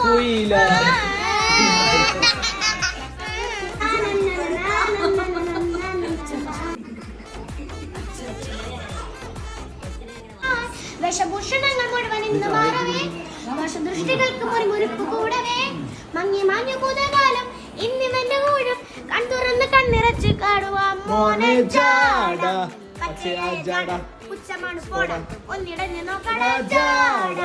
കുയില വേഷഭൂഷണങ്ങൾ മുഴുവൻ ഇന്ന് മാറവേ ദൃഷ്ടികൾക്ക് മുറിമുറിപ്പ് കൂടവേ മങ്ങി മാഞ്ഞു കൂതകാലം ഇന്നിവന്റെ ഊഴം കൺതുറന്ന് കണ്ണിറച്ച് കാടുവാം മോനെ ജാട ഉച്ചമാണ് പോട ഒന്നിടഞ്ഞു നോക്കട ജാട.